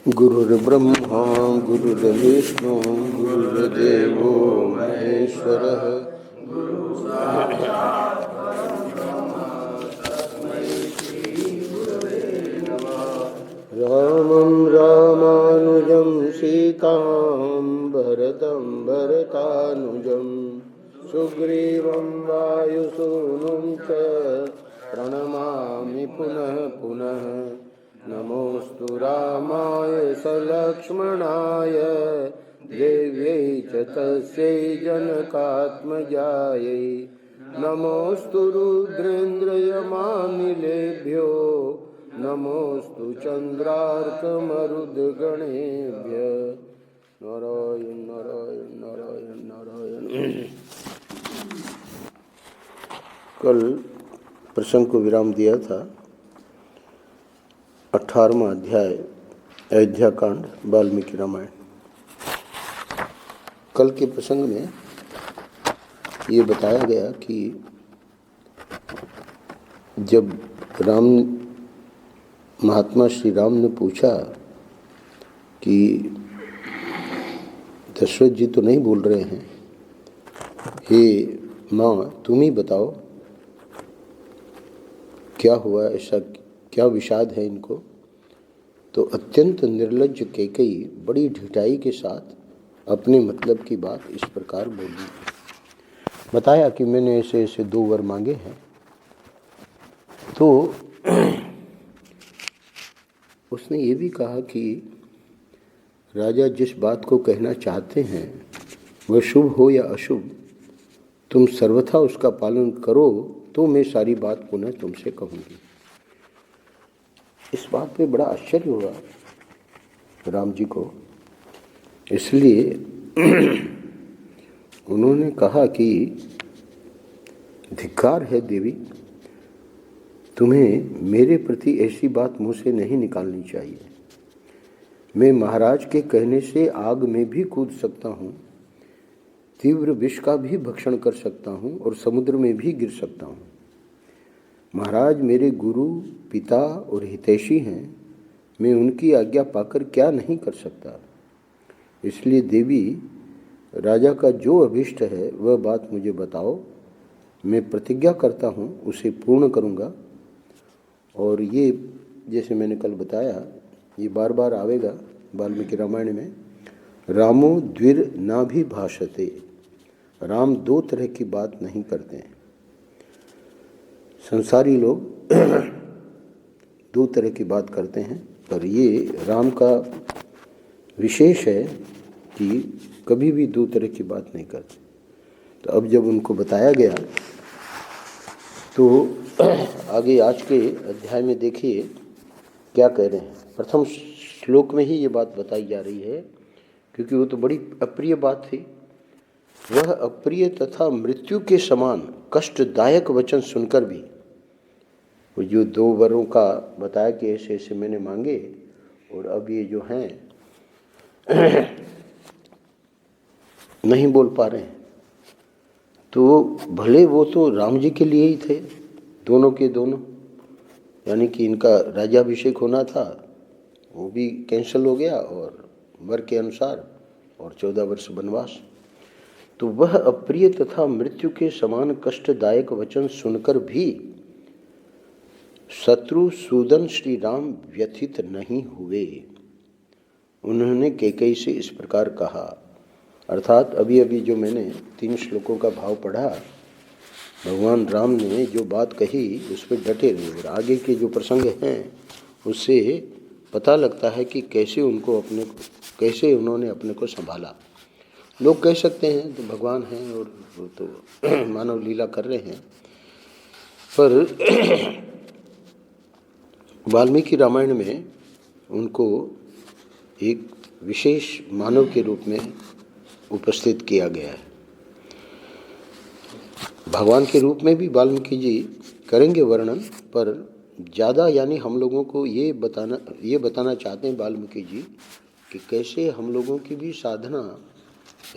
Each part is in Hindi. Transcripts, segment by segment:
गुरुर्ब्रह्मा गुरुर्विष्णु गुरुर्देवो महेश्वरः। रामं रामानुजं सीतां भरतं भरतानुजं सुग्रीवं वायुसूनुं च प्रणमामि पुनः पुनः। नमोऽस्तु रामाय सलक्ष्मणाय देव्यै च तस्यै जनकात्मजायै। नमोऽस्तु रुद्रेन्द्रयमानिलेभ्यो नमोऽस्तु चन्द्रार्कमरुद्गणेभ्यः। नारायण नारायण नारायण नारायण। कल प्रसंग को विराम दिया था। 18वां अध्याय अयोध्या कांड वाल्मीकि रामायण। कल के प्रसंग में ये बताया गया कि जब महात्मा श्री राम ने पूछा कि दशरथ जी तो नहीं बोल रहे हैं, हे माँ तुम ही बताओ क्या हुआ, ऐसा क्या विषाद है इनको। तो अत्यंत निर्लज्ज कैकेयी बड़ी ढिठाई के साथ अपने मतलब की बात इस प्रकार बोली। बताया कि मैंने ऐसे ऐसे 2 वर मांगे हैं। तो उसने ये भी कहा कि राजा जिस बात को कहना चाहते हैं वह शुभ हो या अशुभ, तुम सर्वथा उसका पालन करो तो मैं सारी बात पुनः तुमसे कहूँगी। इस बात पे बड़ा आश्चर्य हुआ राम जी को। इसलिए उन्होंने कहा कि धिक्कार है देवी, तुम्हें मेरे प्रति ऐसी बात मुँह से नहीं निकालनी चाहिए। मैं महाराज के कहने से आग में भी कूद सकता हूँ, तीव्र विष का भी भक्षण कर सकता हूँ और समुद्र में भी गिर सकता हूँ। महाराज मेरे गुरु पिता और हितैषी हैं, मैं उनकी आज्ञा पाकर क्या नहीं कर सकता। इसलिए देवी राजा का जो अभिष्ट है वह बात मुझे बताओ, मैं प्रतिज्ञा करता हूँ उसे पूर्ण करूँगा। और ये जैसे मैंने कल बताया ये बार बार आवेगा वाल्मीकि रामायण में। रामो द्विर ना भी भाषते, राम 2 तरह की बात नहीं करते हैं। संसारी लोग 2 तरह की बात करते हैं, पर ये राम का विशेष है कि कभी भी 2 तरह की बात नहीं करते। तो अब जब उनको बताया गया तो आगे आज के अध्याय में देखिए क्या कह रहे हैं। प्रथम श्लोक में ही ये बात बताई जा रही है, क्योंकि वो तो बड़ी अप्रिय बात थी। वह अप्रिय तथा मृत्यु के समान कष्टदायक वचन सुनकर भी, वो जो 2 वरों का बताया कि ऐसे ऐसे मैंने मांगे और अब ये जो हैं नहीं बोल पा रहे हैं, तो भले वो तो राम जी के लिए ही थे, दोनों के दोनों। यानी कि इनका राज्याभिषेक होना था वो भी कैंसिल हो गया और वर के अनुसार, और 14 वर्ष वनवास। तो वह अप्रिय तथा मृत्यु के समान कष्टदायक वचन सुनकर भी शत्रु सूदन श्री राम व्यथित नहीं हुए। उन्होंने कैकेयी से इस प्रकार कहा, अर्थात अभी अभी जो मैंने 3 श्लोकों का भाव पढ़ा, भगवान राम ने जो बात कही उस पर डटे रहे। और आगे के जो प्रसंग हैं उससे पता लगता है कि कैसे उन्होंने अपने को संभाला। लोग कह सकते हैं तो भगवान हैं और वो तो मानव लीला कर रहे हैं, पर वाल्मीकि रामायण में उनको एक विशेष मानव के रूप में उपस्थित किया गया है। भगवान के रूप में भी वाल्मीकि जी करेंगे वर्णन, पर ज़्यादा यानी हम लोगों को ये बताना चाहते हैं वाल्मीकि जी कि कैसे हम लोगों की भी साधना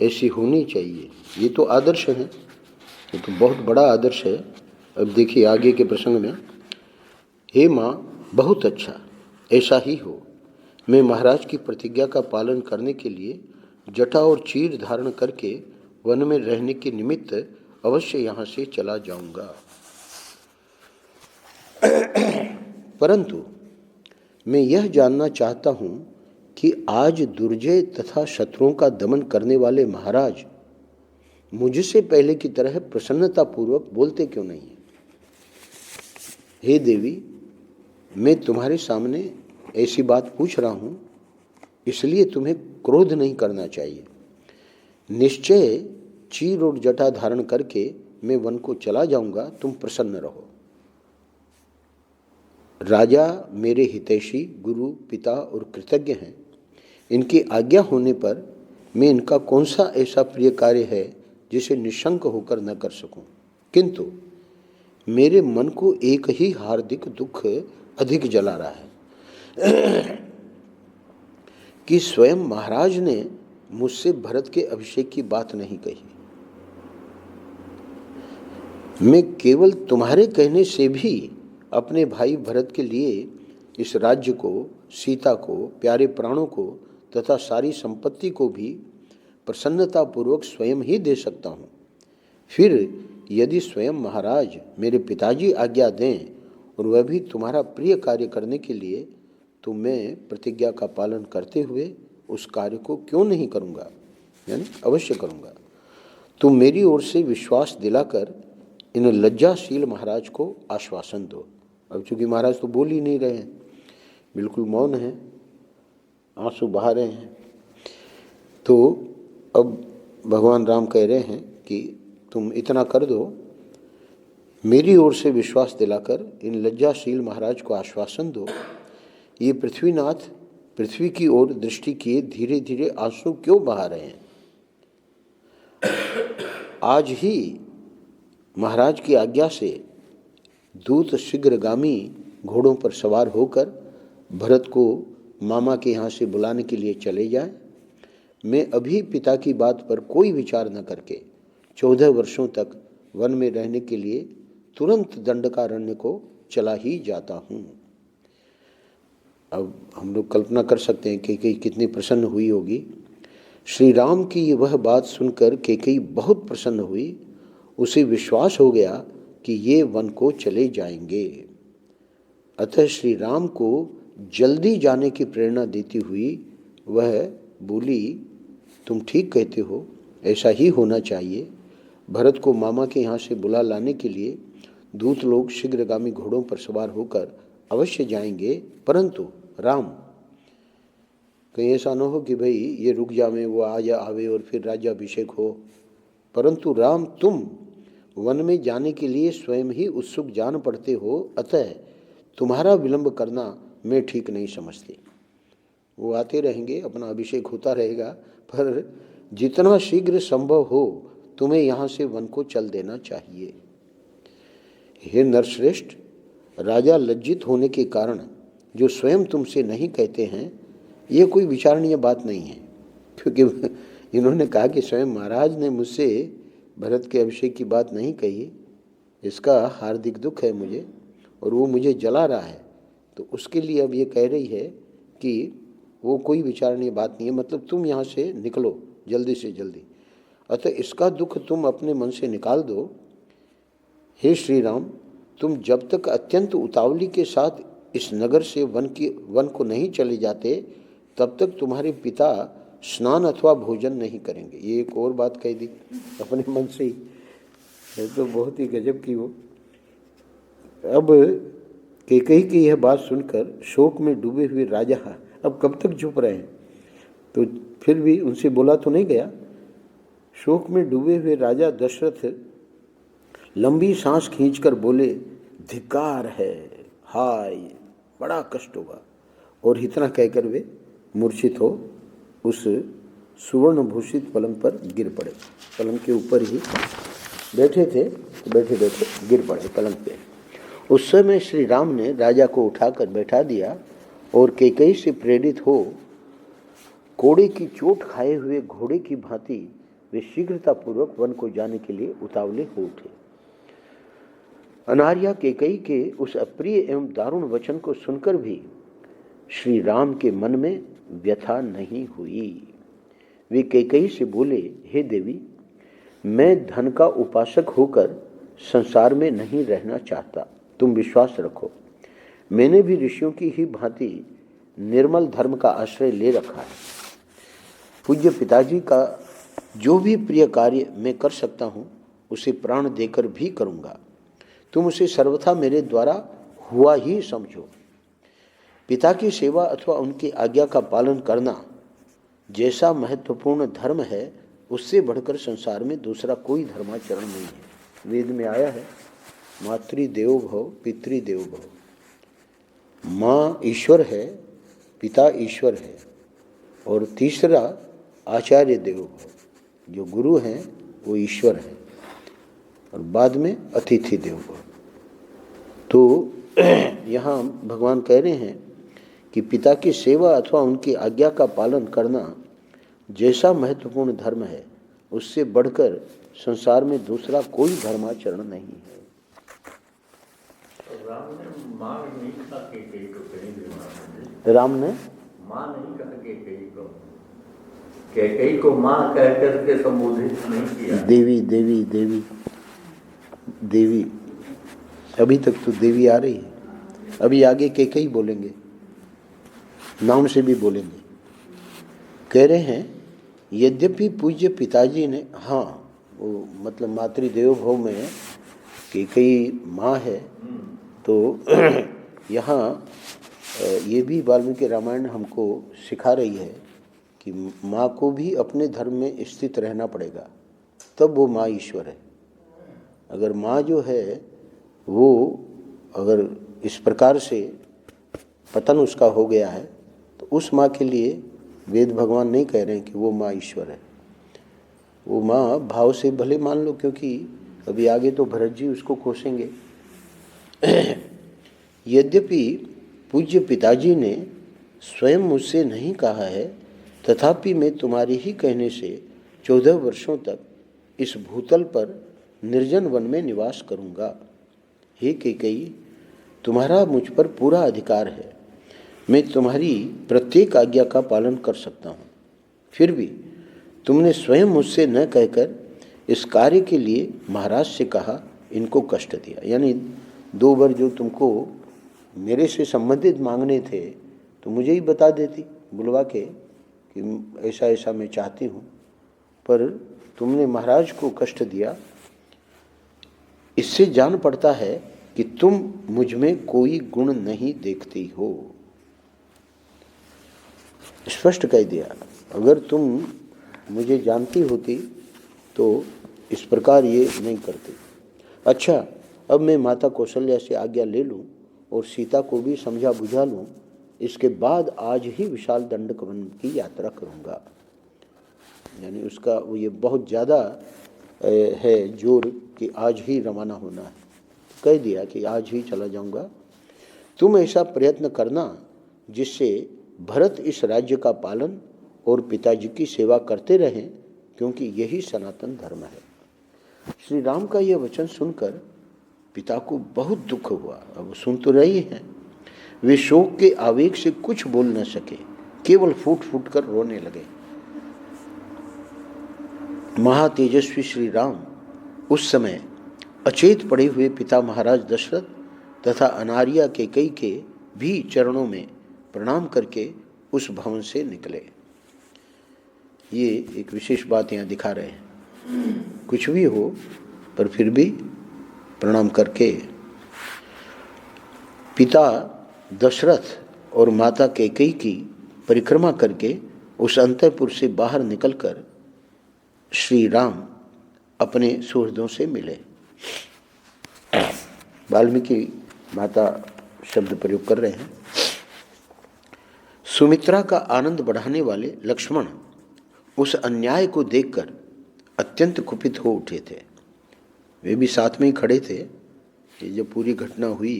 ऐसी होनी चाहिए। ये तो आदर्श है, ये तो बहुत बड़ा आदर्श है। अब देखिए आगे के प्रसंग में, हे माँ बहुत अच्छा, ऐसा ही हो। मैं महाराज की प्रतिज्ञा का पालन करने के लिए जटा और चीर धारण करके वन में रहने के निमित्त अवश्य यहाँ से चला जाऊंगा। परंतु मैं यह जानना चाहता हूँ कि आज दुर्जय तथा शत्रुओं का दमन करने वाले महाराज मुझसे पहले की तरह प्रसन्नतापूर्वक बोलते क्यों नहीं है? हे देवी, मैं तुम्हारे सामने ऐसी बात पूछ रहा हूँ, इसलिए तुम्हें क्रोध नहीं करना चाहिए। निश्चय चीर और जटा धारण करके मैं वन को चला जाऊंगा, तुम प्रसन्न रहो। राजा मेरे हितैषी, गुरु, पिता और कृतज्ञ हैं। इनकी आज्ञा होने पर मैं इनका कौन सा ऐसा प्रिय कार्य है जिसे निशंक होकर न कर सकूं। किंतु मेरे मन को एक ही हार्दिक दुख अधिक जला रहा है कि स्वयं महाराज ने मुझसे भरत के अभिषेक की बात नहीं कही। मैं केवल तुम्हारे कहने से भी अपने भाई भरत के लिए इस राज्य को, सीता को, प्यारे प्राणों को तथा सारी संपत्ति को भी प्रसन्नतापूर्वक स्वयं ही दे सकता हूँ। फिर यदि स्वयं महाराज मेरे पिताजी आज्ञा दें और वह भी तुम्हारा प्रिय कार्य करने के लिए, तो मैं प्रतिज्ञा का पालन करते हुए उस कार्य को क्यों नहीं करूँगा, यानी अवश्य करूँगा। तुम मेरी ओर से विश्वास दिलाकर इन लज्जाशील महाराज को आश्वासन दो। अब चूंकि महाराज तो बोल ही नहीं रहे हैं, बिल्कुल मौन हैं, आंसू बहा रहे हैं, तो अब भगवान राम कह रहे हैं कि तुम इतना कर दो, मेरी ओर से विश्वास दिलाकर इन लज्जाशील महाराज को आश्वासन दो। ये पृथ्वीनाथ पृथ्वी की ओर दृष्टि किए धीरे धीरे आंसू क्यों बहा रहे हैं? आज ही महाराज की आज्ञा से दूत शीघ्रगामी घोड़ों पर सवार होकर भरत को मामा के यहाँ से बुलाने के लिए चले जाए। मैं अभी पिता की बात पर कोई विचार न करके 14 वर्षों तक वन में रहने के लिए तुरंत दंडकारण्य को चला ही जाता हूँ। अब हम लोग कल्पना कर सकते हैं कैकेयी कितनी प्रसन्न हुई होगी। श्री राम की वह बात सुनकर कैकेयी बहुत प्रसन्न हुई। उसे विश्वास हो गया कि ये वन को चले जाएंगे। अतः श्री राम को जल्दी जाने की प्रेरणा देती हुई वह बोली, तुम ठीक कहते हो, ऐसा ही होना चाहिए। भरत को मामा के यहाँ से बुला लाने के लिए दूत लोग शीघ्रगामी घोड़ों पर सवार होकर अवश्य जाएंगे। परंतु राम, कहीं ऐसा न हो कि भाई ये रुक जावे, वो आवे और फिर राज्याभिषेक हो। परंतु राम, तुम वन में जाने के लिए स्वयं ही उत्सुक जान पड़ते हो, अतः तुम्हारा विलंब करना मैं ठीक नहीं समझती। वो आते रहेंगे, अपना अभिषेक होता रहेगा, पर जितना शीघ्र संभव हो तुम्हें यहाँ से वन को चल देना चाहिए। हे नरश्रेष्ठ, राजा लज्जित होने के कारण जो स्वयं तुमसे नहीं कहते हैं, ये कोई विचारणीय बात नहीं है, क्योंकि इन्होंने कहा कि स्वयं महाराज ने मुझसे भरत के अभिषेक की बात नहीं कही, इसका हार्दिक दुख है मुझे और वो मुझे जला रहा है। तो उसके लिए अब ये कह रही है कि वो कोई विचारणीय बात नहीं है, मतलब तुम यहाँ से निकलो जल्दी से जल्दी, अतः इसका दुख तुम अपने मन से निकाल दो। हे श्री राम, तुम जब तक अत्यंत उतावली के साथ इस नगर से वन को नहीं चले जाते, तब तक तुम्हारे पिता स्नान अथवा भोजन नहीं करेंगे। ये एक और बात कह दी अपने मन से ही, है तो बहुत ही गजब की वो। अब कैकेयी की यह बात सुनकर शोक में डूबे हुए राजा अब कब तक चुप रहे हैं, तो फिर भी उनसे बोला तो नहीं गया। शोक में डूबे हुए राजा दशरथ लंबी सांस खींचकर बोले, धिक्कार है, हाय, बड़ा कष्ट होगा। और इतना कहकर वे मूर्छित हो उस सुवर्ण भूषित पलंग पर गिर पड़े। पलंग के ऊपर ही बैठे थे, तो बैठे बैठे गिर पड़े पलंग पे। उस समय श्री राम ने राजा को उठाकर बैठा दिया और कैकेयी से प्रेरित हो कोड़े की चोट खाए हुए घोड़े की भांति वे शीघ्रतापूर्वक वन को जाने के लिए उतावले हो उठे। अनार्या कैकेयी के उस अप्रिय एवं दारुण वचन को सुनकर भी श्री राम के मन में व्यथा नहीं हुई। वे कैकेयी से बोले, हे देवी, मैं धन का उपासक होकर संसार में नहीं रहना चाहता। तुम विश्वास रखो, मैंने भी ऋषियों की ही भांति निर्मल धर्म का आश्रय ले रखा है। पूज्य पिताजी का जो भी प्रिय कार्य मैं कर सकता हूँ उसे प्राण देकर भी करूँगा। तुम उसे सर्वथा मेरे द्वारा हुआ ही समझो। पिता की सेवा अथवा उनकी आज्ञा का पालन करना जैसा महत्वपूर्ण धर्म है, उससे बढ़कर संसार में दूसरा कोई धर्माचरण नहीं है। वेद में आया है, मातृदेवो भव पितृदेवो भव। माँ ईश्वर है, पिता ईश्वर है, और तीसरा आचार्य देवो भव। जो गुरु हैं वो ईश्वर है, और बाद में अतिथि देवो भव। तो यहाँ भगवान कह रहे हैं कि पिता की सेवा अथवा उनकी आज्ञा का पालन करना जैसा महत्वपूर्ण धर्म है, उससे बढ़कर संसार में दूसरा कोई धर्माचरण नहीं है। राम ने माँ नहीं कहा कैकेयी को, कहीं राम ने माँ नहीं कहा कैकेयी को, कैकेयी को माँ कह करके संबोधित नहीं किया। देवी देवी देवी देवी, अभी तक तो देवी आ रही है, अभी आगे कैकेयी बोलेंगे, नाम से भी बोलेंगे। कह रहे हैं, यद्यपि पूज्य पिताजी ने, हाँ वो मतलब मातृदेवो भव में कैकेयी माँ है, तो यहाँ ये भी वाल्मीकि रामायण हमको सिखा रही है कि माँ को भी अपने धर्म में स्थित रहना पड़ेगा, तब वो माँ ईश्वर है। अगर माँ जो है वो अगर इस प्रकार से पतन उसका हो गया है, तो उस माँ के लिए वेद भगवान नहीं कह रहे हैं कि वो माँ ईश्वर है। वो माँ भाव से भले मान लो, क्योंकि अभी आगे तो भरत जी उसको कोसेंगे। यद्यपि पूज्य पिताजी ने स्वयं मुझसे नहीं कहा है, तथापि मैं तुम्हारे ही कहने से 14 वर्षों तक इस भूतल पर निर्जन वन में निवास करूँगा। हे कैकेयी, तुम्हारा मुझ पर पूरा अधिकार है, मैं तुम्हारी प्रत्येक आज्ञा का पालन कर सकता हूँ। फिर भी तुमने स्वयं मुझसे न कहकर इस कार्य के लिए महाराज से कहा, इनको कष्ट दिया। यानी 2 बार जो तुमको मेरे से संबंधित मांगने थे, तो मुझे ही बता देती बुलवा के कि ऐसा ऐसा मैं चाहती हूँ, पर तुमने महाराज को कष्ट दिया। इससे जान पड़ता है कि तुम मुझ में कोई गुण नहीं देखती हो। स्पष्ट कह दिया, अगर तुम मुझे जानती होती तो इस प्रकार ये नहीं करती। अच्छा, अब मैं माता कौशल्या से आज्ञा ले लूँ और सीता को भी समझा बुझा लूँ, इसके बाद आज ही विशाल दंडक वन की यात्रा करूँगा। यानी उसका वो ये बहुत ज़्यादा है जोर कि आज ही रवाना होना है। कह दिया कि आज ही चला जाऊँगा। तुम ऐसा प्रयत्न करना जिससे भरत इस राज्य का पालन और पिताजी की सेवा करते रहें, क्योंकि यही सनातन धर्म है। श्री राम का यह वचन सुनकर पिता को बहुत दुख हुआ। अब सुन तो रही हैं, वे शोक के आवेग से कुछ बोल न सके, केवल फूट फूट कर रोने लगे। महातेजस्वी श्री राम उस समय अचेत पड़े हुए पिता महाराज दशरथ तथा अनार्या कैकेयी के भी चरणों में प्रणाम करके उस भवन से निकले। ये एक विशेष बात यहाँ दिखा रहे हैं, कुछ भी हो पर फिर भी प्रणाम करके। पिता दशरथ और माता कैकेयी की परिक्रमा करके उस अंतःपुर से बाहर निकलकर श्री राम अपने सुहृदों से मिले। वाल्मीकि माता शब्द प्रयोग कर रहे हैं। सुमित्रा का आनंद बढ़ाने वाले लक्ष्मण उस अन्याय को देखकर अत्यंत कुपित हो उठे थे। वे भी साथ में ही खड़े थे कि जब पूरी घटना हुई।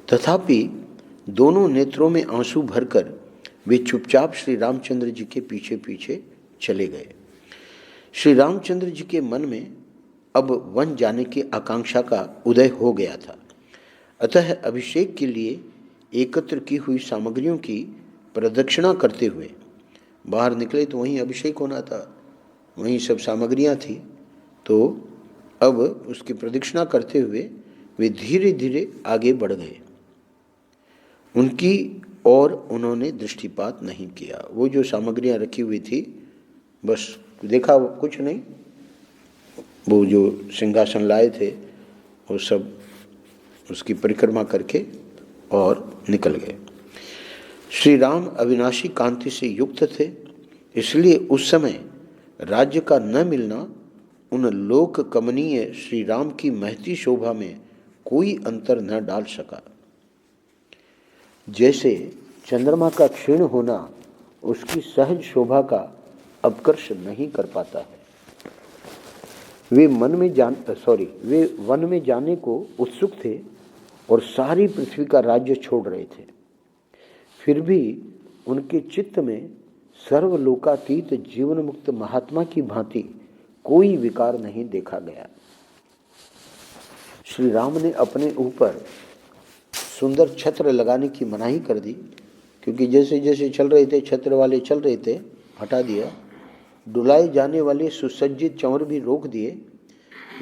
तथापि दोनों नेत्रों में आंसू भरकर वे चुपचाप श्री रामचंद्र जी के पीछे पीछे चले गए। श्री रामचंद्र जी के मन में अब वन जाने की आकांक्षा का उदय हो गया था। अतः अभिषेक के लिए एकत्र की हुई सामग्रियों की प्रदक्षिणा करते हुए बाहर निकले। तो वहीं अभिषेक होना था, वहीं सब सामग्रियां थी। तो अब उसकी प्रदक्षिणा करते हुए वे धीरे धीरे आगे बढ़ गए। उनकी और उन्होंने दृष्टिपात नहीं किया। वो जो सामग्रियां रखी हुई थी बस देखा, कुछ नहीं। वो जो सिंहासन लाए थे वो सब उसकी परिक्रमा करके और निकल गए। श्री राम अविनाशी कांति से युक्त थे, इसलिए उस समय राज्य का न मिलना उन लोक कमनीय श्री राम की महती शोभा में कोई अंतर न डाल सका। जैसे चंद्रमा का क्षीण होना उसकी सहज शोभा का अपकर्ष नहीं कर पाता है। वे वन में जाने को उत्सुक थे और सारी पृथ्वी का राज्य छोड़ रहे थे। फिर भी उनके चित्त में सर्वलोकातीत जीवन मुक्त महात्मा की भांति कोई विकार नहीं देखा गया। श्री राम ने अपने ऊपर सुंदर छत्र लगाने की मनाही कर दी, क्योंकि जैसे जैसे चल रहे थे छत्र वाले चल रहे थे, हटा दिया। डुलाए जाने वाले सुसज्जित चंवर भी रोक दिए।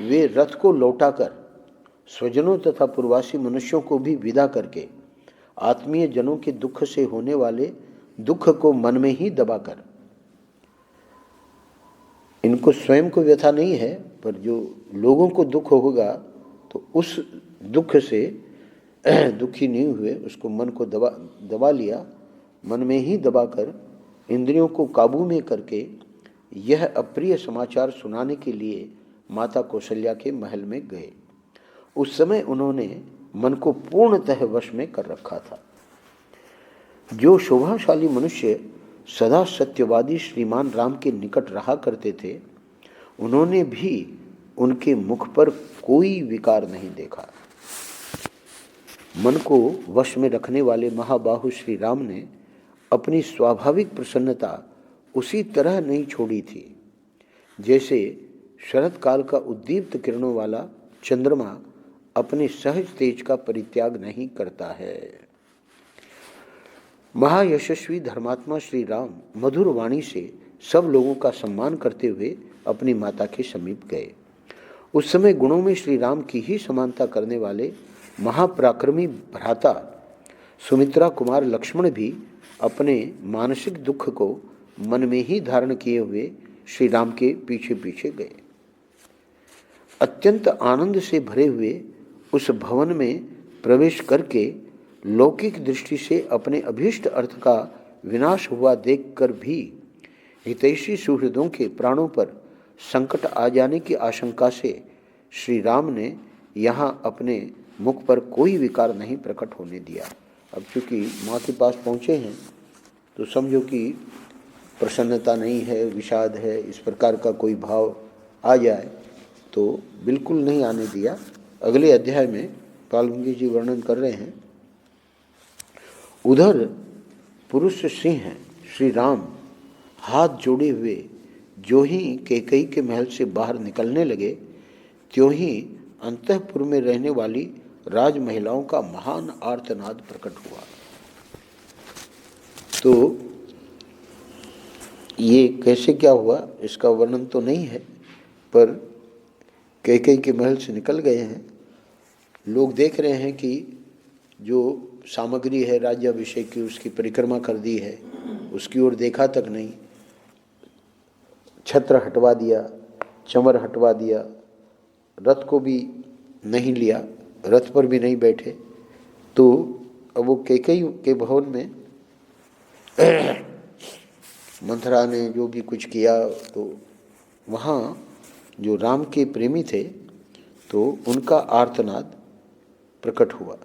वे रथ को लौटाकर स्वजनों तथा पूर्वासी मनुष्यों को भी विदा करके आत्मीय जनों के दुख से होने वाले दुख को मन में ही दबाकर, इनको स्वयं को व्यथा नहीं है पर जो लोगों को दुख होगा तो उस दुख से दुखी नहीं हुए, उसको मन को दबा लिया। मन में ही दबाकर इंद्रियों को काबू में करके यह अप्रिय समाचार सुनाने के लिए माता कौशल्या के महल में गए। उस समय उन्होंने मन को पूर्णतः वश में कर रखा था। जो शोभाशाली मनुष्य सदा सत्यवादी श्रीमान राम के निकट रहा करते थे, उन्होंने भी उनके मुख पर कोई विकार नहीं देखा। मन को वश में रखने वाले महाबाहु श्री राम ने अपनी स्वाभाविक प्रसन्नता उसी तरह नहीं छोड़ी थी जैसे शरद काल का उद्दीप्त किरणों वाला चंद्रमा अपने सहज तेज का परित्याग नहीं करता है। महायशस्वी धर्मात्मा श्री राम मधुर वाणी से सब लोगों का सम्मान करते हुए अपनी माता के समीप गए। उस समय गुणों में श्री राम की ही समानता करने वाले महापराक्रमी भ्राता सुमित्रा कुमार लक्ष्मण भी अपने मानसिक दुख को मन में ही धारण किए हुए श्री राम के पीछे पीछे गए। अत्यंत आनंद से भरे हुए उस भवन में प्रवेश करके लौकिक दृष्टि से अपने अभीष्ट अर्थ का विनाश हुआ देखकर भी हितैषी सुहृदों के प्राणों पर संकट आ जाने की आशंका से श्री राम ने यहाँ अपने मुख पर कोई विकार नहीं प्रकट होने दिया। अब चूंकि माँ के पास पहुँचे हैं तो समझो कि प्रसन्नता नहीं है, विषाद है, इस प्रकार का कोई भाव आ जाए तो बिल्कुल नहीं आने दिया। अगले अध्याय में पालगुंगी जी वर्णन कर रहे हैं। उधर पुरुष सिंह श्री राम हाथ जोड़े हुए जो ही कैकेयी के महल से बाहर निकलने लगे, त्यों ही अंतःपुर में रहने वाली राज महिलाओं का महान आर्तनाद प्रकट हुआ। तो ये कैसे क्या हुआ इसका वर्णन तो नहीं है, पर कैकेयी के महल से निकल गए हैं। लोग देख रहे हैं कि जो सामग्री है राज्याभिषेक की उसकी परिक्रमा कर दी है, उसकी ओर देखा तक नहीं। छत्र हटवा दिया, चमर हटवा दिया, रथ को भी नहीं लिया, रथ पर भी नहीं बैठे। तो अब वो कैकेयी के भवन में मंथरा ने जो भी कुछ किया तो वहाँ जो राम के प्रेमी थे तो उनका आर्तनाद प्रकट हुआ,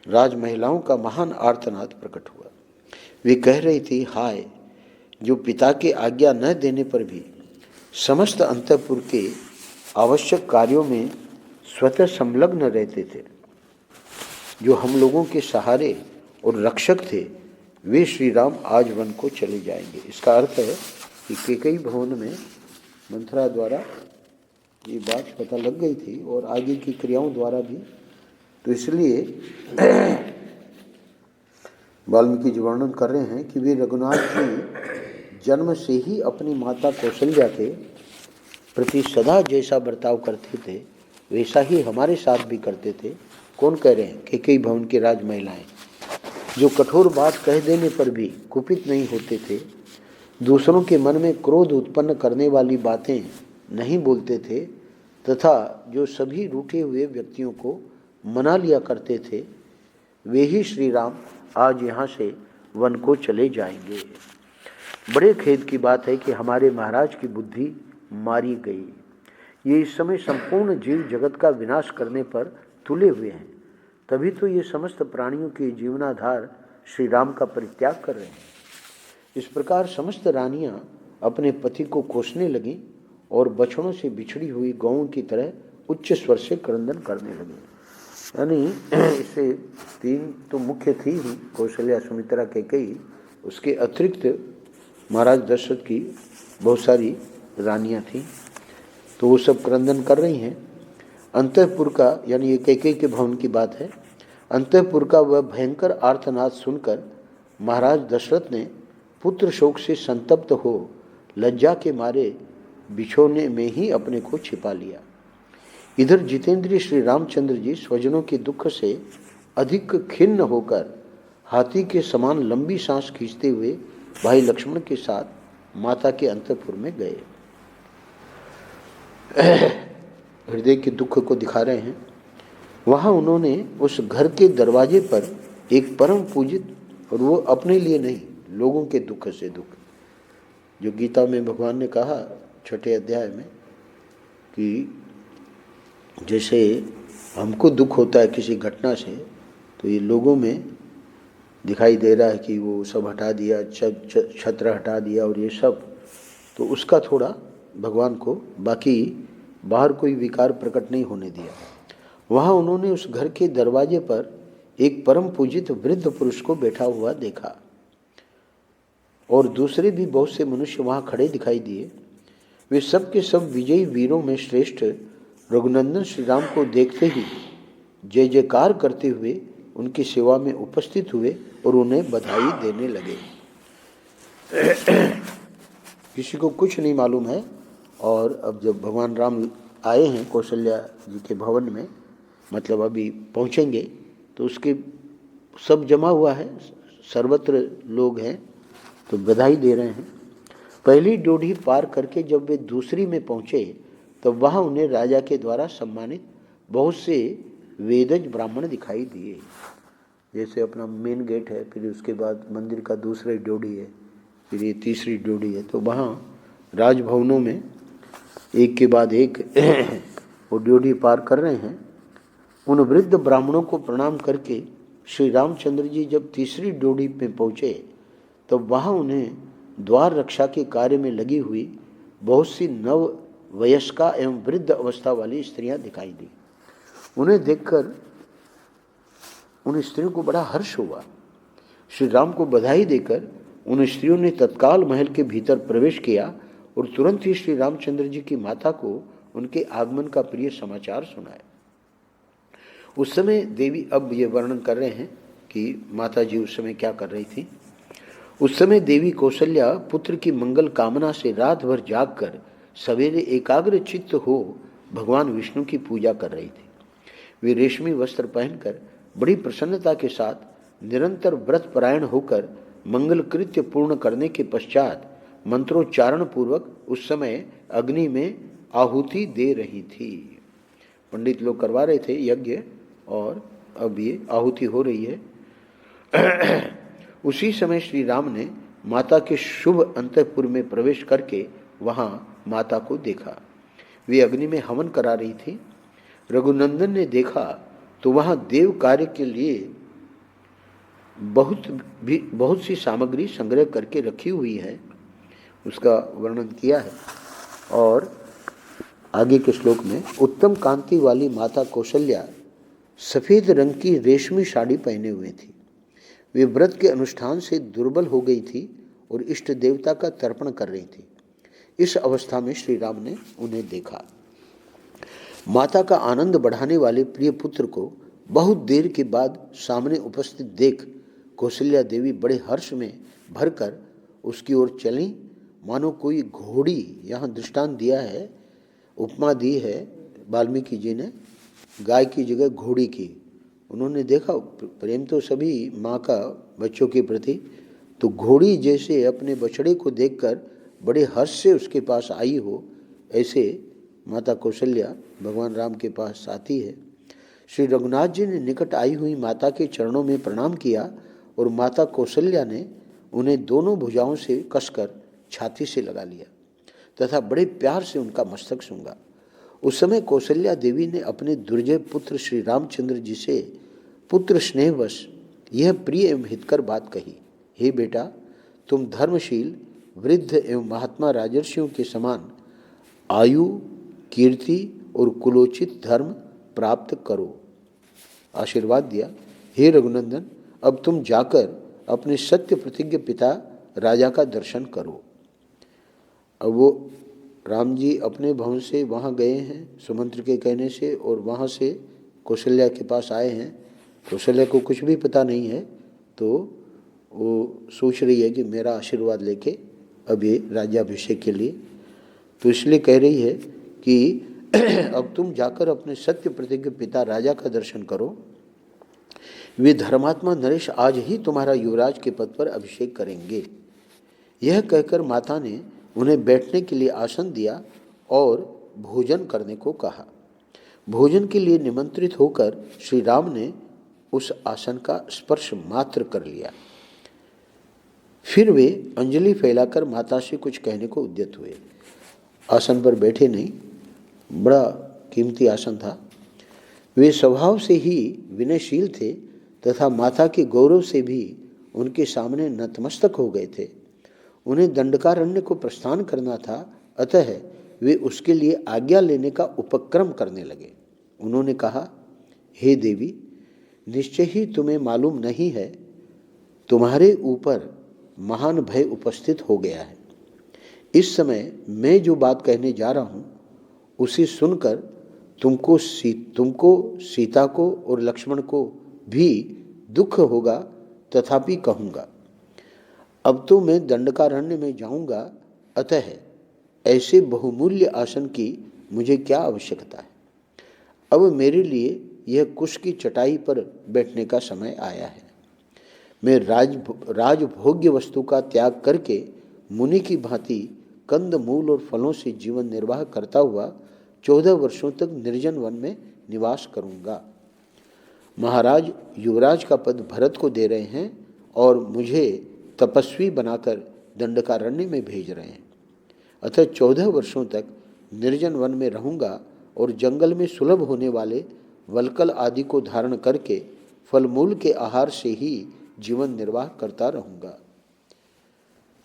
राज महिलाओं का महान आर्तनाद प्रकट हुआ। वे कह रही थी, हाय जो पिता के आज्ञा न देने पर भी समस्त अंतःपुर के आवश्यक कार्यों में स्वतः संलग्न रहते थे, जो हम लोगों के सहारे और रक्षक थे, वे श्री राम आज वन को चले जाएंगे। इसका अर्थ है कि कैकेयी भवन में मंथरा द्वारा ये बात पता लग गई थी और आगे की क्रियाओं द्वारा भी। तो इसलिए वाल्मीकि जी वर्णन कर रहे हैं कि वे रघुनाथ जी जन्म से ही अपनी माता कौशल्या के प्रति सदा जैसा बर्ताव करते थे वैसा ही हमारे साथ भी करते थे। कौन कह रहे हैं? कैकेयी भवन की राज महिलाएं, जो कठोर बात कह देने पर भी कुपित नहीं होते थे, दूसरों के मन में क्रोध उत्पन्न करने वाली बातें नहीं बोलते थे, तथा जो सभी रूठे हुए व्यक्तियों को मना लिया करते थे, वे ही श्री राम आज यहाँ से वन को चले जाएंगे। बड़े खेद की बात है कि हमारे महाराज की बुद्धि मारी गई। ये इस समय संपूर्ण जीव जगत का विनाश करने पर तुले हुए हैं, तभी तो ये समस्त प्राणियों के जीवनाधार श्री राम का परित्याग कर रहे हैं। इस प्रकार समस्त रानियां अपने पति को कोसने लगीं और बछड़ों से बिछड़ी हुई गौओं की तरह उच्च स्वर से क्रंदन करने लगी। यानी इससे तीन तो मुख्य थी ही, कौशल्या, सुमित्रा, कैकेयी, उसके अतिरिक्त महाराज दशरथ की बहुत सारी रानियां थीं, तो वो सब क्रंदन कर रही हैं। अंतःपुर का, यानी ये कैकेयी के भवन की बात है, अंतःपुर का वह भयंकर आर्तनाद सुनकर महाराज दशरथ ने पुत्र शोक से संतप्त हो लज्जा के मारे बिछोने में ही अपने को छिपा लिया। इधर जितेंद्रिय श्री रामचंद्र जी स्वजनों के दुख से अधिक खिन्न होकर हाथी के समान लंबी सांस खींचते हुए भाई लक्ष्मण के साथ माता के अंतःपुर में गए। हृदय के दुख को दिखा रहे हैं। वहाँ उन्होंने उस घर के दरवाजे पर एक परम पूजित, और वो अपने लिए नहीं, लोगों के दुख से दुख, जो गीता में भगवान ने कहा 6ठे अध्याय में कि जैसे हमको दुख होता है किसी घटना से, तो ये लोगों में दिखाई दे रहा है कि वो सब हटा दिया, छत्र हटा दिया और ये सब, तो उसका थोड़ा भगवान को, बाकी बाहर कोई विकार प्रकट नहीं होने दिया। वहाँ उन्होंने उस घर के दरवाजे पर एक परम पूजित वृद्ध पुरुष को बैठा हुआ देखा और दूसरे भी बहुत से मनुष्य वहाँ खड़े दिखाई दिए। वे सब के सब विजयी वीरों में श्रेष्ठ रघुनंदन श्री राम को देखते ही जय जयकार करते हुए उनकी सेवा में उपस्थित हुए और उन्हें बधाई देने लगे। किसी को कुछ नहीं मालूम है, और अब जब भगवान राम आए हैं कौशल्या जी के भवन में, मतलब अभी पहुंचेंगे, तो उसके सब जमा हुआ है, सर्वत्र लोग हैं, तो बधाई दे रहे हैं। पहली ड्योढ़ी पार करके जब वे दूसरी में पहुंचे, तब वहाँ उन्हें राजा के द्वारा सम्मानित बहुत से वेदज ब्राह्मण दिखाई दिए। जैसे अपना मेन गेट है, फिर उसके बाद मंदिर का दूसरा ड्योढ़ी है, फिर ये तीसरी ड्योढ़ी है, तो वहाँ राजभवनों में एक के बाद एक वो ड्योढ़ी पार कर रहे हैं। उन वृद्ध ब्राह्मणों को प्रणाम करके श्री रामचंद्र जी जब तीसरी ड्योढ़ी में पहुँचे, तब वहाँ उन्हें द्वार रक्षा के कार्य में लगी हुई बहुत सी नव वयस्का एवं वृद्ध अवस्था वाली स्त्रियां दिखाई दी। उन्हें देखकर उन स्त्रियों को बड़ा हर्ष हुआ। श्री राम को बधाई देकर उन स्त्रियों ने तत्काल महल के भीतर प्रवेश किया और तुरंत ही श्री रामचंद्र जी की माता को उनके आगमन का प्रिय समाचार सुनाया। उस समय देवी, अब ये वर्णन कर रहे हैं कि माता जी उस समय क्या कर रही थी। उस समय देवी कौशल्या पुत्र की मंगल कामना से रात भर जागकर सवेरे एकाग्र चित्त हो भगवान विष्णु की पूजा कर रही थी। वे रेशमी वस्त्र पहनकर बड़ी प्रसन्नता के साथ निरंतर व्रत परायण होकर मंगल कृत्य पूर्ण करने के पश्चात मंत्रोच्चारण पूर्वक उस समय अग्नि में आहुति दे रही थी। पंडित लोग करवा रहे थे यज्ञ, और अब ये आहुति हो रही है। उसी समय श्री राम ने माता के शुभ अंतःपुर में प्रवेश करके वहाँ माता को देखा। वे अग्नि में हवन करा रही थी। रघुनंदन ने देखा तो वहाँ देव कार्य के लिए बहुत सी सामग्री संग्रह करके रखी हुई है, उसका वर्णन किया है। और आगे के श्लोक में उत्तम कांति वाली माता कौशल्या सफ़ेद रंग की रेशमी साड़ी पहने हुए थी। वे व्रत के अनुष्ठान से दुर्बल हो गई थी और इष्ट देवता का तर्पण कर रही थी। इस अवस्था में श्री राम ने उन्हें देखा। माता का आनंद बढ़ाने वाले प्रिय पुत्र को बहुत देर के बाद सामने उपस्थित देख कौशल्या देवी बड़े हर्ष में भरकर उसकी ओर चली, मानो कोई घोड़ी, यहाँ दृष्टांत दिया है, उपमा दी है वाल्मीकि जी ने, गाय की जगह घोड़ी की। उन्होंने देखा प्रेम तो सभी माँ का बच्चों के प्रति, तो घोड़ी जैसे अपने बछड़े को देखकर बड़े हर्ष से उसके पास आई हो, ऐसे माता कौशल्या भगवान राम के पास आती है। श्री रघुनाथ जी ने निकट आई हुई माता के चरणों में प्रणाम किया और माता कौशल्या ने उन्हें दोनों भुजाओं से कसकर छाती से लगा लिया तथा बड़े प्यार से उनका मस्तक सूंघा। उस समय कौशल्या देवी ने अपने दुर्जय पुत्र श्री रामचंद्र जी से पुत्र स्नेहवश यह प्रिय एवं हितकर बात कही, हे बेटा, तुम धर्मशील वृद्ध एवं महात्मा राजर्षियों के समान आयु, कीर्ति और कुलोचित धर्म प्राप्त करो। आशीर्वाद दिया, हे रघुनंदन, अब तुम जाकर अपने सत्य प्रतिज्ञ पिता राजा का दर्शन करो। अब वो राम जी अपने भवन से वहाँ गए हैं सुमंत्र के कहने से, और वहाँ से कौशल्या के पास आए हैं। कौशल्या को कुछ भी पता नहीं है, तो वो सोच रही है कि मेरा आशीर्वाद लेके अब ये राज्याभिषेक के लिए, तो इसलिए कह रही है कि अब तुम जाकर अपने सत्य प्रतिज्ञ पिता राजा का दर्शन करो। वे धर्मात्मा नरेश आज ही तुम्हारा युवराज के पद पर अभिषेक करेंगे। यह कहकर माता ने उन्हें बैठने के लिए आसन दिया और भोजन करने को कहा। भोजन के लिए निमंत्रित होकर श्री राम ने उस आसन का स्पर्श मात्र कर लिया। फिर वे अंजलि फैलाकर माता से कुछ कहने को उद्यत हुए। आसन पर बैठे नहीं, बड़ा कीमती आसन था। वे स्वभाव से ही विनयशील थे तथा माता के गौरव से भी उनके सामने नतमस्तक हो गए थे। उन्हें दंडकारण्य को प्रस्थान करना था, अतः वे उसके लिए आज्ञा लेने का उपक्रम करने लगे। उन्होंने कहा, हे देवी, निश्चय ही तुम्हें मालूम नहीं है, तुम्हारे ऊपर महान भय उपस्थित हो गया है। इस समय मैं जो बात कहने जा रहा हूँ उसे सुनकर तुमको सीता को और लक्ष्मण को भी दुख होगा, तथापि कहूँगा। अब तो मैं दंडकारण्य में जाऊँगा, अतः ऐसे बहुमूल्य आसन की मुझे क्या आवश्यकता है। अब मेरे लिए यह कुश की चटाई पर बैठने का समय आया है। मैं राजभोग्य वस्तु का त्याग करके मुनि की भांति कंद मूल और फलों से जीवन निर्वाह करता हुआ 14 वर्षों तक निर्जन वन में निवास करूंगा। महाराज युवराज का पद भरत को दे रहे हैं और मुझे तपस्वी बनाकर दंडकारण्य में भेज रहे हैं, अतः 14 वर्षों तक निर्जन वन में रहूंगा और जंगल में सुलभ होने वाले वलकल आदि को धारण करके फलमूल के आहार से ही जीवन निर्वाह करता रहूंगा।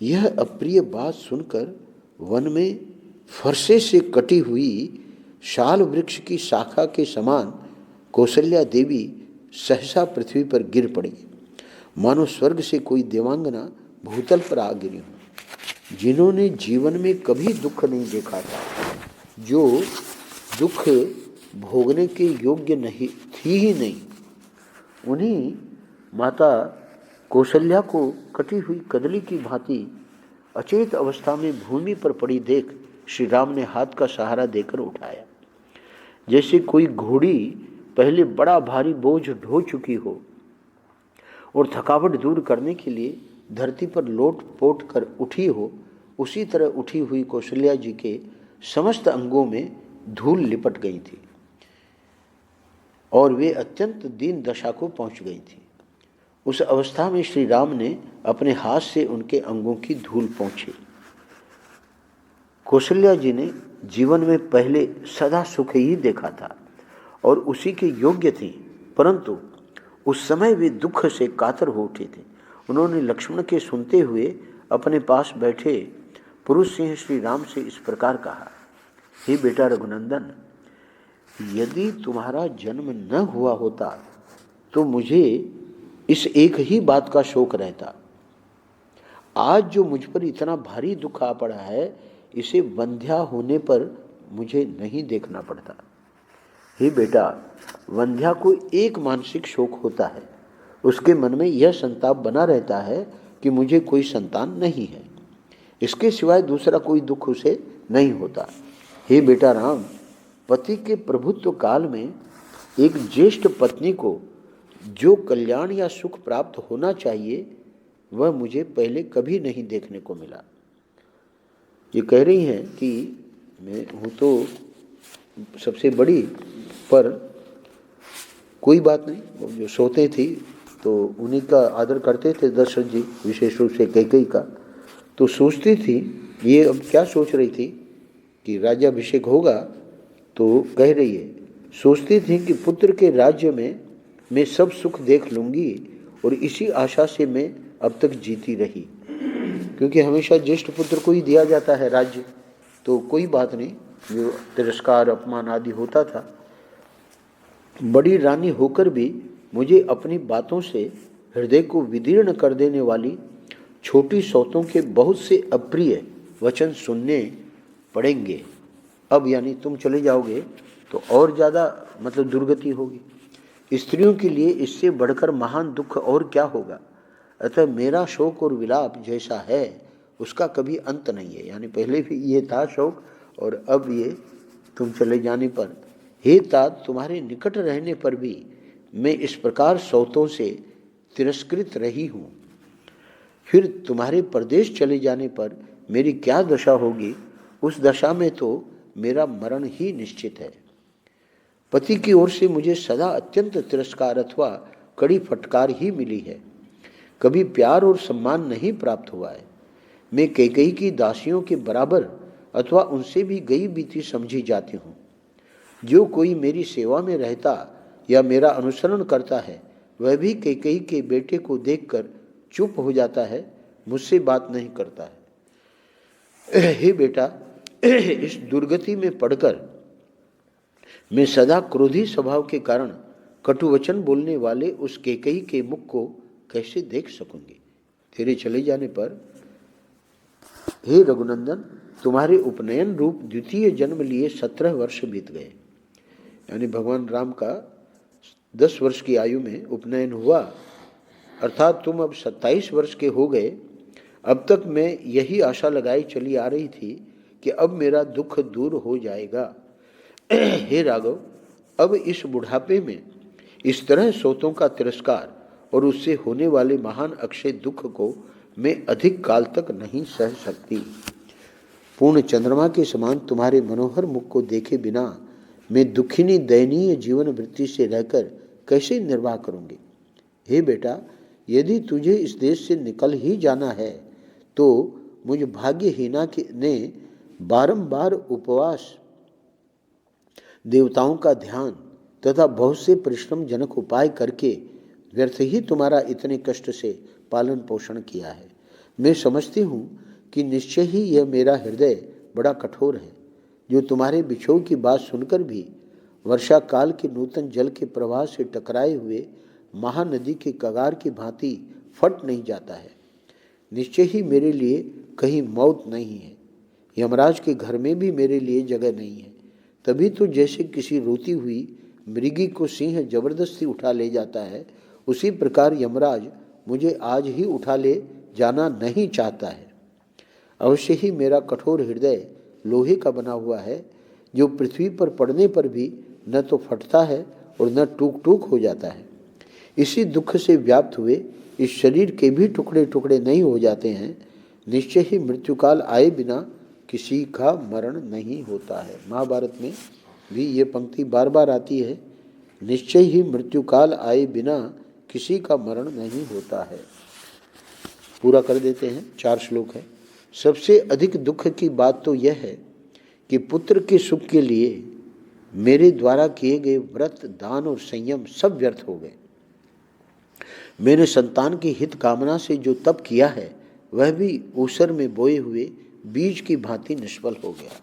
यह अप्रिय बात सुनकर वन में फरसे से कटी हुई शाल वृक्ष की शाखा के समान कौशल्या देवी सहसा पृथ्वी पर गिर पड़ी, मानो स्वर्ग से कोई देवांगना भूतल पर आ गिरी हो। जिन्होंने जीवन में कभी दुख नहीं देखा था, जो दुख भोगने के योग्य नहीं थी ही नहीं, उन्हीं माता कौशल्या को कटी हुई कदली की भांति अचेत अवस्था में भूमि पर पड़ी देख श्री राम ने हाथ का सहारा देकर उठाया। जैसे कोई घोड़ी पहले बड़ा भारी बोझ ढो चुकी हो और थकावट दूर करने के लिए धरती पर लोट पोट कर उठी हो, उसी तरह उठी हुई कौशल्या जी के समस्त अंगों में धूल लिपट गई थी और वे अत्यंत दीन दशा को पहुंच गई थी। उस अवस्था में श्री राम ने अपने हाथ से उनके अंगों की धूल पोंछी। कौशल्या जी ने जीवन में पहले सदा सुख ही देखा था और उसी के योग्य थी, परंतु उस समय वे दुख से कातर हो उठे थे। उन्होंने लक्ष्मण के सुनते हुए अपने पास बैठे पुरुष सिंह श्री राम से इस प्रकार कहा, हे बेटा रघुनंदन, यदि तुम्हारा जन्म न हुआ होता तो मुझे इस एक ही बात का शोक रहता। आज जो मुझ पर इतना भारी दुख आ पड़ा है, इसे वंध्या होने पर मुझे नहीं देखना पड़ता। हे बेटा, वंध्या को एक मानसिक शोक होता है, उसके मन में यह संताप बना रहता है कि मुझे कोई संतान नहीं है, इसके सिवाय दूसरा कोई दुख उसे नहीं होता। हे बेटा राम, पति के प्रभुत्व काल में एक ज्येष्ठ पत्नी को जो कल्याण या सुख प्राप्त होना चाहिए वह मुझे पहले कभी नहीं देखने को मिला। ये कह रही हैं कि मैं हूँ तो सबसे बड़ी, पर कोई बात नहीं, वो जो सोते थी तो उन्हीं का आदर करते थे दशरथ जी, विशेष रूप से कैकेयी का। तो सोचती थी, ये अब क्या सोच रही थी कि राज्याभिषेक होगा, तो कह रही है, सोचती थी कि पुत्र के राज्य में मैं सब सुख देख लूँगी, और इसी आशा से मैं अब तक जीती रही, क्योंकि हमेशा ज्येष्ठ पुत्र को ही दिया जाता है राज्य, तो कोई बात नहीं, जो तिरस्कार अपमान आदि होता था। बड़ी रानी होकर भी मुझे अपनी बातों से हृदय को विदीर्ण कर देने वाली छोटी सौतों के बहुत से अप्रिय वचन सुनने पड़ेंगे। अब यानी तुम चले जाओगे तो और ज़्यादा मतलब दुर्गति होगी। स्त्रियों के लिए इससे बढ़कर महान दुख और क्या होगा। अतः मेरा शोक और विलाप जैसा है उसका कभी अंत नहीं है। यानी पहले भी ये था शोक और अब ये तुम चले जाने पर। हे तात, तुम्हारे निकट रहने पर भी मैं इस प्रकार सौतों से तिरस्कृत रही हूँ, फिर तुम्हारे प्रदेश चले जाने पर मेरी क्या दशा होगी। उस दशा में तो मेरा मरण ही निश्चित है। पति की ओर से मुझे सदा अत्यंत तिरस्कार अथवा कड़ी फटकार ही मिली है, कभी प्यार और सम्मान नहीं प्राप्त हुआ है। मैं कैकेयी की दासियों के बराबर अथवा उनसे भी गई बीती समझी जाती हूँ। जो कोई मेरी सेवा में रहता या मेरा अनुसरण करता है वह भी कैकेयी के बेटे को देखकर चुप हो जाता है, मुझसे बात नहीं करता है। हे बेटा, इस दुर्गति में पड़कर मैं सदा क्रोधी स्वभाव के कारण कटुवचन बोलने वाले उस कैकेयी के मुख को कैसे देख सकूंगी। तेरे चले जाने पर हे रघुनंदन, तुम्हारे उपनयन रूप द्वितीय जन्म लिए 17 वर्ष बीत गए। यानी भगवान राम का 10 वर्ष की आयु में उपनयन हुआ, अर्थात तुम अब 27 वर्ष के हो गए। अब तक मैं यही आशा लगाई चली आ रही थी कि अब मेरा दुख दूर हो जाएगा। हे राघव, अब इस बुढ़ापे में इस तरह सोतों का तिरस्कार और उससे होने वाले महान अक्षय दुख को मैं अधिक काल तक नहीं सह सकती। पूर्ण चंद्रमा के समान तुम्हारे मनोहर मुख को देखे बिना मैं दुखिनी दयनीय जीवन वृत्ति से रहकर कैसे निर्वाह करूंगी। हे बेटा, यदि तुझे इस देश से निकल ही जाना है तो मुझ भाग्यहीना ने बारंबार उपवास, देवताओं का ध्यान तथा बहुत से परिश्रम जनक उपाय करके व्यर्थ ही तुम्हारा इतने कष्ट से पालन पोषण किया है। मैं समझती हूँ कि निश्चय ही यह मेरा हृदय बड़ा कठोर है, जो तुम्हारे बिछोह की बात सुनकर भी वर्षा काल के नूतन जल के प्रवाह से टकराए हुए महानदी के कगार की भांति फट नहीं जाता है। निश्चय ही मेरे लिए कहीं मौत नहीं है, यमराज के घर में भी मेरे लिए जगह नहीं है। तभी तो जैसे किसी रोती हुई मृगी को सिंह जबरदस्ती उठा ले जाता है, उसी प्रकार यमराज मुझे आज ही उठा ले जाना नहीं चाहता है। अवश्य ही मेरा कठोर हृदय लोहे का बना हुआ है, जो पृथ्वी पर पड़ने पर भी न तो फटता है और न टूक टूक हो जाता है। इसी दुख से व्याप्त हुए इस शरीर के भी टुकड़े टुकड़े नहीं हो जाते हैं। निश्चय ही मृत्युकाल आए बिना किसी का मरण नहीं होता है। महाभारत में भी ये पंक्ति बार बार आती है, निश्चय ही मृत्युकाल आए बिना किसी का मरण नहीं होता है। पूरा कर देते हैं, 4 श्लोक है। सबसे अधिक दुख की बात तो यह है कि पुत्र के सुख के लिए मेरे द्वारा किए गए व्रत, दान और संयम सब व्यर्थ हो गए। मैंने संतान की हित कामना से जो तप किया है वह भी ऊसर में बोए हुए बीज की भांति निष्फल हो गया।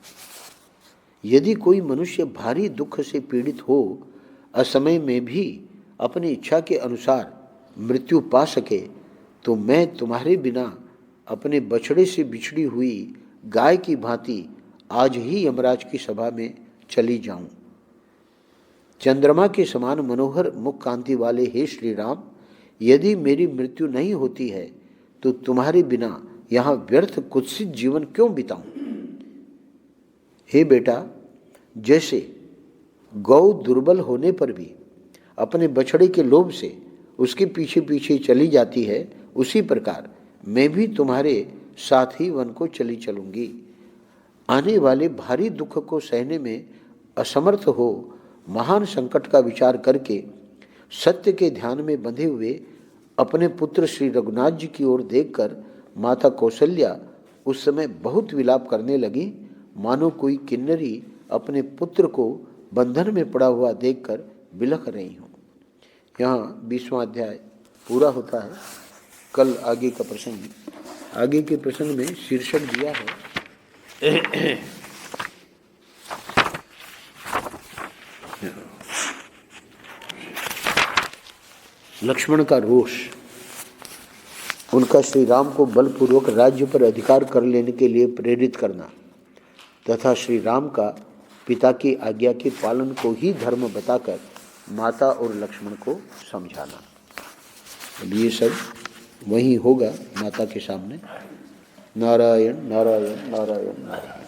यदि कोई मनुष्य भारी दुख से पीड़ित हो असमय में भी अपनी इच्छा के अनुसार मृत्यु पा सके, तो मैं तुम्हारे बिना अपने बछड़े से बिछड़ी हुई गाय की भांति आज ही यमराज की सभा में चली जाऊं। चंद्रमा के समान मनोहर मुख कांति वाले हे श्री राम, यदि मेरी मृत्यु नहीं होती है तो तुम्हारे बिना यहाँ व्यर्थ कुत्सित जीवन क्यों बिताऊं? हे बेटा, जैसे गौ दुर्बल होने पर भी अपने बछड़े के लोभ से उसके पीछे पीछे चली जाती है, उसी प्रकार मैं भी तुम्हारे साथ ही वन को चली चलूंगी। आने वाले भारी दुख को सहने में असमर्थ हो महान संकट का विचार करके सत्य के ध्यान में बंधे हुए अपने पुत्र श्री रघुनाथ जी की ओर देखकर माता कौशल्या उस समय बहुत विलाप करने लगी, मानो कोई किन्नरी अपने पुत्र को बंधन में पड़ा हुआ देखकर बिलख रही हो। यहाँ 20वां अध्याय पूरा होता है। कल आगे का प्रसंग, आगे के प्रसंग में शीर्षक दिया है लक्ष्मण का रोष, उनका श्री राम को बलपूर्वक राज्य पर अधिकार कर लेने के लिए प्रेरित करना तथा श्री राम का पिता की आज्ञा के पालन को ही धर्म बताकर माता और लक्ष्मण को समझाना। अब ये सब वही होगा माता के सामने। नारायण नारायण नारायण नारायण।